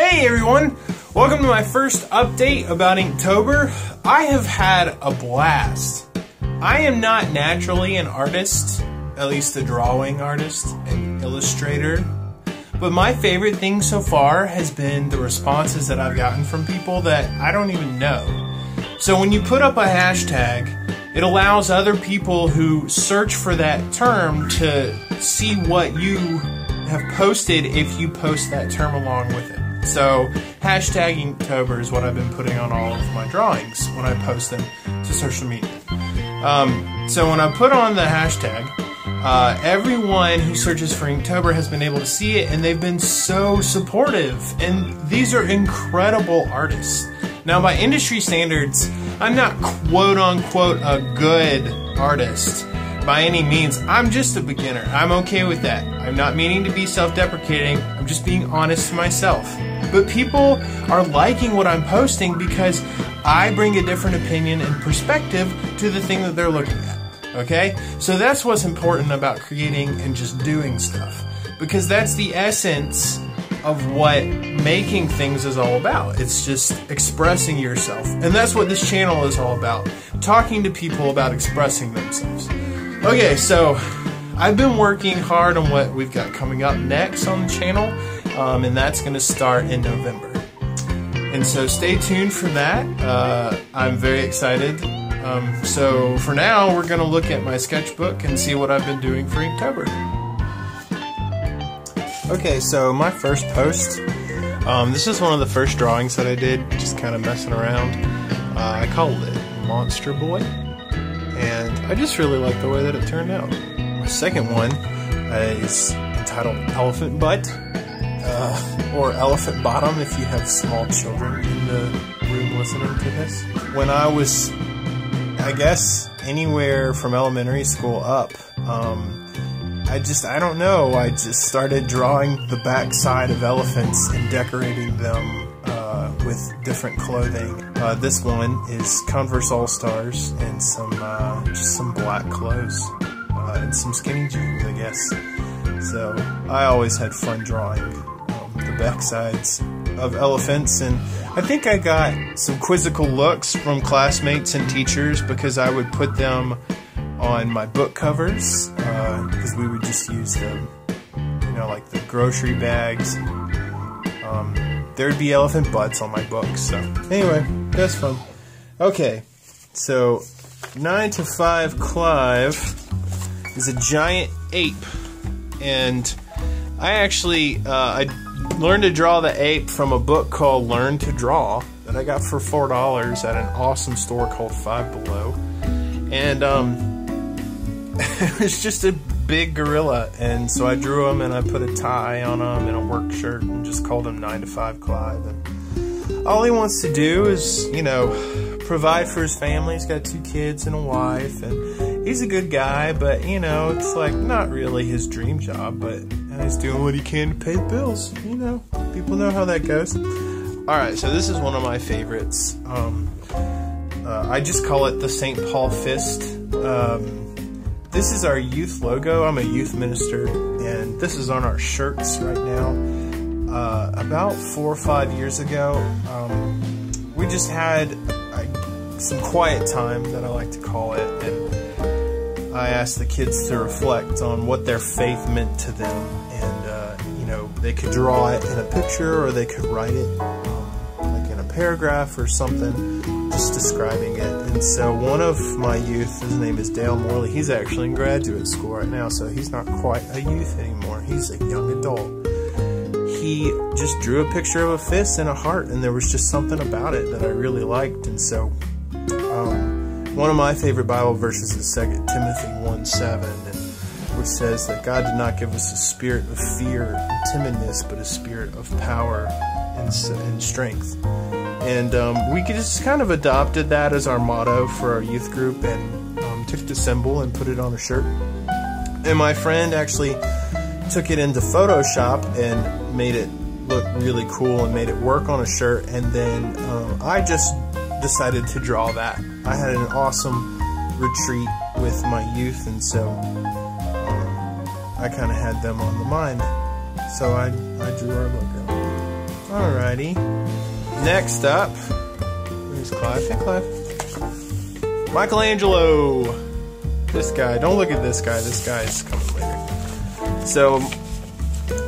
Hey everyone! Welcome to my first update about Inktober. I have had a blast. I am not naturally an artist, at least a drawing artist, an illustrator, but my favorite thing so far has been the responses that I've gotten from people that I don't even know. So when you put up a hashtag, it allows other people who search for that term to see what you have posted if you post that term along with it. So hashtag Inktober is what I've been putting on all of my drawings when I post them to social media. So when I put on the hashtag, everyone who searches for Inktober has been able to see it, and they've been so supportive. And these are incredible artists. Now, by industry standards, I'm not quote-unquote a good artist by any means. I'm just a beginner. I'm okay with that. I'm not meaning to be self-deprecating. I'm just being honest to myself. But people are liking what I'm posting because I bring a different opinion and perspective to the thing that they're looking at. Okay? So that's what's important about creating and just doing stuff. Because that's the essence of what making things is all about. It's just expressing yourself. And that's what this channel is all about. Talking to people about expressing themselves. Okay, so I've been working hard on what we've got coming up next on the channel. And that's going to start in November. And so stay tuned for that. I'm very excited. So for now, we're going to look at my sketchbook and see what I've been doing for Inktober. Okay, so my first post, this is one of the first drawings that I did, just kind of messing around. I called it Monster Boy, and I just really like the way that it turned out. My second one is entitled Elephant Butt, or Elephant Bottom if you have small children in the room listening to this. When I was, I guess, anywhere from elementary school up, I don't know, I just started drawing the backside of elephants and decorating them with different clothing. This one is Converse All-Stars and just some black clothes and some skinny jeans, I guess. So I always had fun drawing the backsides of elephants, and I think I got some quizzical looks from classmates and teachers because I would put them on my book covers, because we would just use them, you know, like the grocery bags. There'd be elephant butts on my books, so anyway, that's fun. Okay, so 9 to 5 Clive is a giant ape, and I actually, I learned to draw the ape from a book called Learn to Draw that I got for $4 at an awesome store called Five Below, and it was just a big gorilla, and so I drew him and I put a tie on him and a work shirt and just called him 9 to 5 Clive. And all he wants to do is, you know, provide for his family. He's got 2 kids and a wife, and he's a good guy, but, you know, it's like not really his dream job, but he's doing what he can to pay the bills. You know, people know how that goes. Alright, so this is one of my favorites. I just call it the St. Paul Fist. This is our youth logo. I'm a youth minister, and this is on our shirts right now. About 4 or 5 years ago, we just had some quiet time, that I like to call it, and I asked the kids to reflect on what their faith meant to them, and you know, they could draw it in a picture, or they could write it like in a paragraph or something, just describing it. And so one of my youth, his name is Dale Morley, he's actually in graduate school right now, so he's not quite a youth anymore, he's a young adult. He just drew a picture of a fist and a heart, and there was just something about it that I really liked. And so one of my favorite Bible verses is 2 Timothy 1:7, which says that God did not give us a spirit of fear and timidness, but a spirit of power and strength. And we just kind of adopted that as our motto for our youth group, and took the symbol and put it on a shirt. And my friend actually took it into Photoshop and made it look really cool and made it work on a shirt. And then I just decided to draw that. I had an awesome retreat with my youth, and so I kind of had them on the mind. So I drew our logo. Alrighty. Next up, where's Clive? Hey, Clive. Michelangelo. This guy. Don't look at this guy. This guy's coming later. So,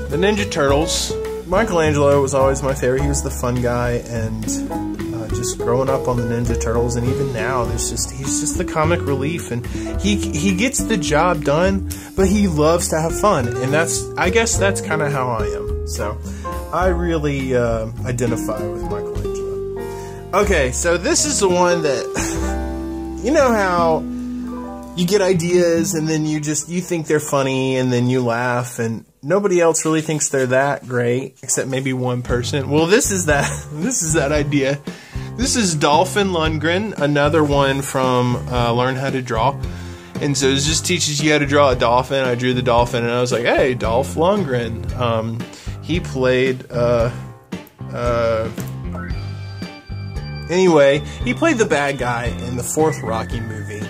the Ninja Turtles. Michelangelo was always my favorite. He was the fun guy, and just growing up on the Ninja Turtles, and even now, he's just the comic relief, and he gets the job done, but he loves to have fun, and I guess that's kind of how I am. So, I really identify with Michelangelo. Okay, so this is the one that, you know how you get ideas, and then you think they're funny, and then you laugh, and nobody else really thinks they're that great, except maybe one person. Well, this is that idea. This is Dolphin Lundgren, another one from Learn How to Draw. And so it just teaches you how to draw a dolphin. I drew the dolphin, and I was like, hey, Dolph Lundgren. He played, anyway, he played the bad guy in the 4th Rocky movie.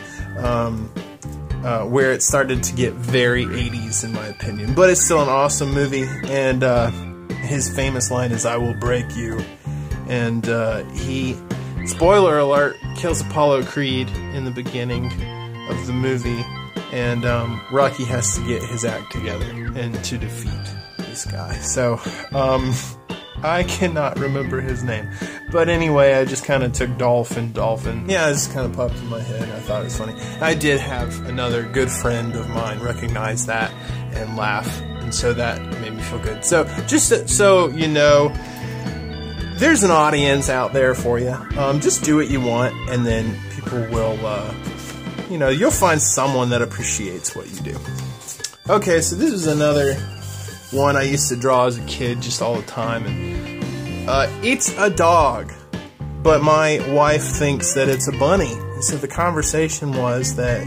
Where it started to get very 80s in my opinion, but it's still an awesome movie, and his famous line is, "I will break you," and he, spoiler alert, kills Apollo Creed in the beginning of the movie, and Rocky has to get his act together and to defeat this guy. So I cannot remember his name. But anyway, I just kind of took Dolphin. Yeah, it just kind of popped in my head. I thought it was funny. I did have another good friend of mine recognize that and laugh. And so that made me feel good. So, just so you know, there's an audience out there for you. Just do what you want, and then people will, you'll find someone that appreciates what you do. Okay, so this is another one I used to draw as a kid just all the time, and it's a dog, but my wife thinks that it's a bunny. So the conversation was that,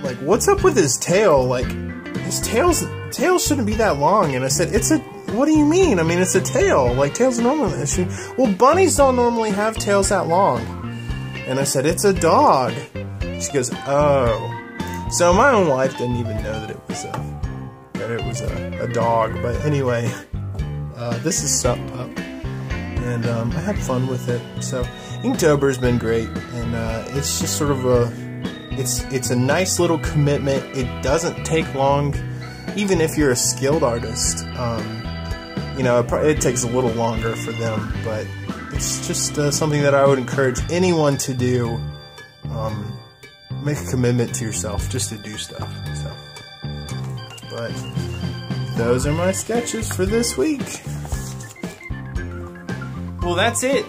like, what's up with his tail? Like, his tail shouldn't be that long. And I said, what do you mean? I mean, it's a tail. Like, tails are normal. Well, bunnies don't normally have tails that long. And I said, it's a dog. She goes, oh. So my own wife didn't even know that it was a dog. But anyway, this is Sup Pup, and I had fun with it. So Inktober's been great, and it's just sort of it's a nice little commitment. It doesn't take long, even if you're a skilled artist. It takes a little longer for them, but it's just something that I would encourage anyone to do. Make a commitment to yourself just to do stuff. So, but those are my sketches for this week. Well, that's it.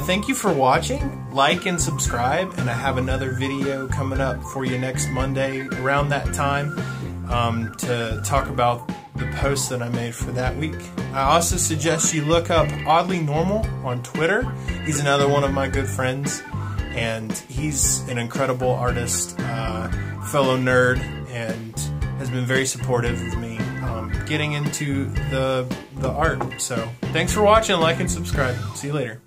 Thank you for watching. Like and subscribe, and I have another video coming up for you next Monday around that time to talk about the posts that I made for that week. I also suggest you look up Oddly Normal on Twitter. He's another one of my good friends, and he's an incredible artist, fellow nerd, and has been very supportive of me getting into the art. So thanks for watching. Like and subscribe. See you later.